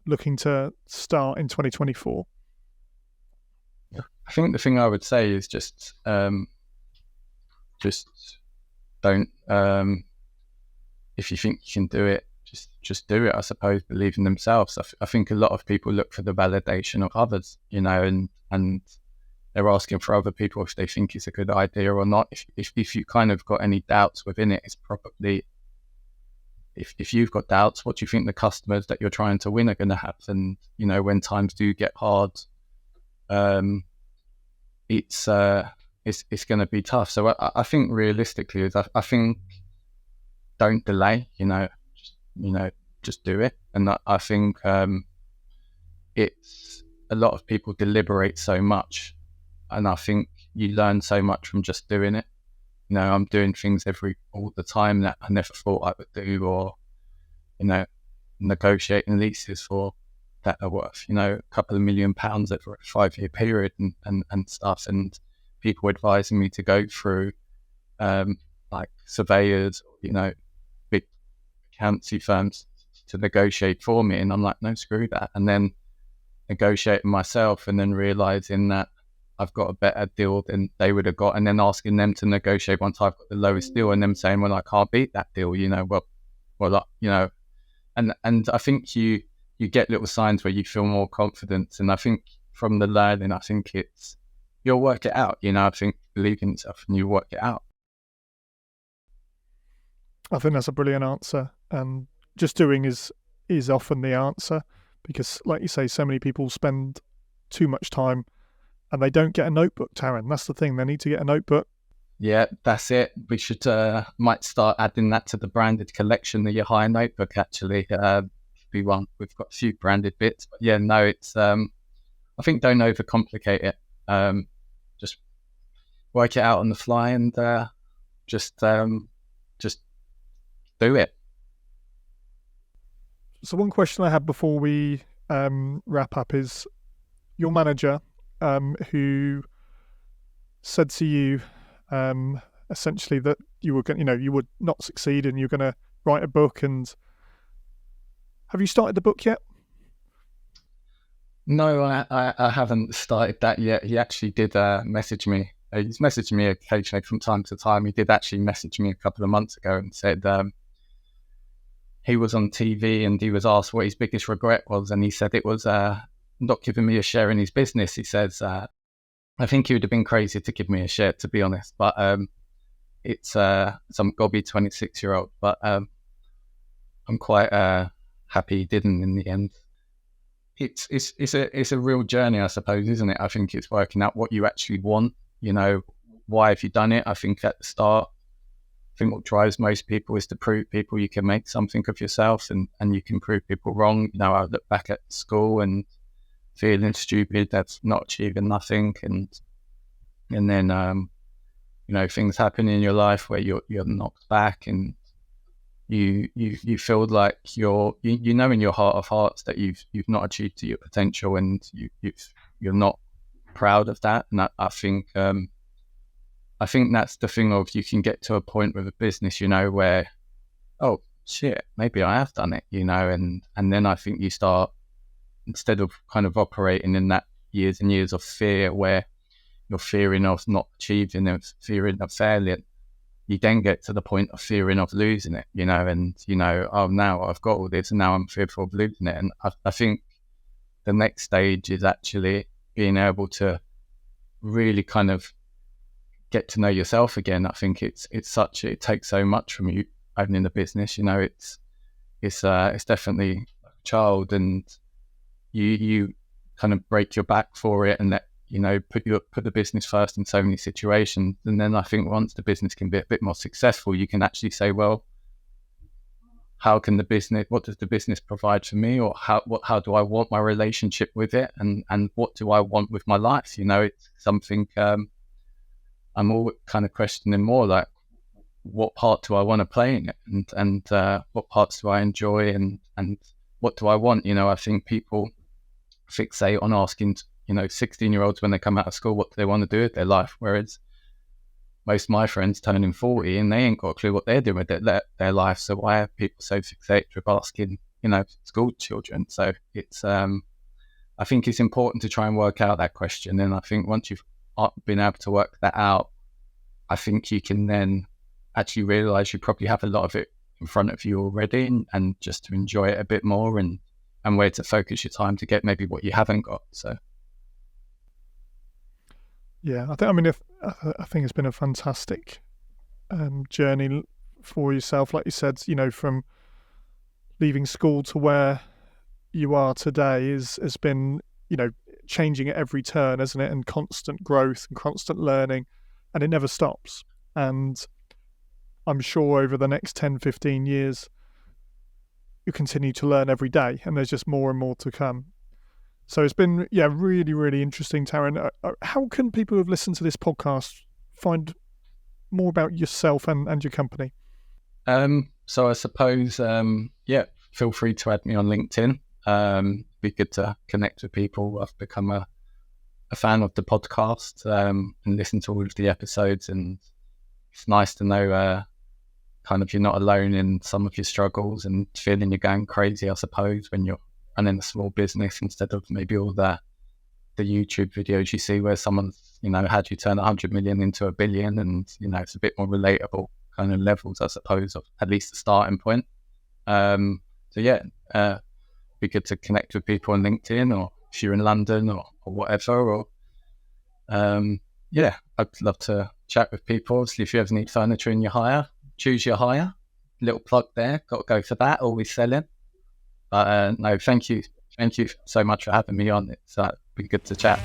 looking to start in 2024? I think the thing I would say is just don't, if you think you can do it, just do it, I suppose. Believe in themselves. I think a lot of people look for the validation of others, and they're asking for other people if they think it's a good idea or not. If you kind of got any doubts within it, it's probably, if you've got doubts, what do you think the customers that you're trying to win are going to have? And, when times do get hard, it's going to be tough. So I think realistically, I think don't delay, just do it. And I think it's, a lot of people deliberate so much, and I think you learn so much from just doing it. I'm doing things all the time that I never thought I would do, or, negotiating leases for that are worth, a couple of £1 million over a 5-year period, and stuff, and people advising me to go through like surveyors, big accountancy firms to negotiate for me, and I'm like, no, screw that. And then negotiating myself, and then realizing that I've got a better deal than they would have got, and then asking them to negotiate once I've got the lowest deal, and them saying, well, I can't beat that deal, and I think you get little signs where you feel more confidence. And I think from the learning, I think you'll work it out, I think believe in yourself and you work it out. I think that's a brilliant answer, and just doing is often the answer, because like you say, so many people spend too much time and they don't get a notebook, Taran. That's the thing. They need to get a notebook. Yeah, that's it. We should might start adding that to the branded collection, the Yahire notebook, actually. Be one. We've got a few branded bits. But yeah, no, it's I think don't overcomplicate it. Just work it out on the fly, and just do it. So one question I had before we wrap up is, your manager who said to you essentially that you were going, you would not succeed and you're going to write a book. And have you started the book yet? No, I haven't started that yet. He actually did message me. He's messaged me occasionally from time to time. He did actually message me a couple of months ago and said he was on TV and he was asked what his biggest regret was, and he said it was not giving me a share in his business. He says, I think he would have been crazy to give me a share, to be honest, but it's some gobby 26-year-old. But I'm quite happy he didn't in the end. It's a real journey, I suppose, isn't it? I think it's working out what you actually want. Why have you done it? I think at the start, I think what drives most people is to prove people you can make something of yourself, and you can prove people wrong. I look back at school and feeling stupid, that's not achieving nothing, and then things happen in your life where you're knocked back, and you feel like you know in your heart of hearts that you've not achieved to your potential, and you're not proud of that. And I think that's the thing of, you can get to a point with a business, where, oh shit, maybe I have done it, and then I think you start, instead of kind of operating in that years and years of fear where you're fearing of not achieving and fearing of failing, you then get to the point of fearing of losing it, and oh, now I've got all this and now I'm fearful of losing it. And I think the next stage is actually being able to really kind of get to know yourself again. I think it takes so much from you owning a business. It's definitely a child, and you kind of break your back for it, and put the business first in so many situations. And then I think once the business can be a bit more successful, you can actually say, well, what does the business provide for me, or how do I want my relationship with it, and what do I want with my life? It's something I'm all kind of questioning more, like, what part do I want to play in it, and what parts do I enjoy, and what do I want? I think people fixate on asking 16-year-olds when they come out of school what do they want to do with their life, whereas most of my friends turning 40 and they ain't got a clue what they're doing with their life. So why are people so fixated with asking school children? So it's I think it's important to try and work out that question, and I think once you've been able to work that out, I think you can then actually realize you probably have a lot of it in front of you already, and just to enjoy it a bit more, and where to focus your time to get maybe what you haven't got. So yeah, I think it's been a fantastic journey for yourself, like you said, from leaving school to where you are today has been changing at every turn, isn't it? And constant growth and constant learning, and it never stops. And I'm sure over the next 10-15 years you continue to learn every day, and there's just more and more to come. So it's been really, really interesting, Taran. How can people who've listened to this podcast find more about yourself and your company? So I suppose feel free to add me on LinkedIn. Be good to connect with people. I've become a fan of the podcast, and listen to all of the episodes, and it's nice to know kind of you're not alone in some of your struggles and feeling you're going crazy, I suppose, when you're running a small business, instead of maybe all the YouTube videos you see where someone's had you turn 100 million into 1 billion, and it's a bit more relatable kind of levels, I suppose, of at least the starting point. Be good to connect with people on LinkedIn, or if you're in London or whatever, or I'd love to chat with people. Obviously, if you ever need furniture in Yahire, choose Yahire. Little plug there, got to go for that, always selling. But no, thank you so much for having me on. It's been good to chat.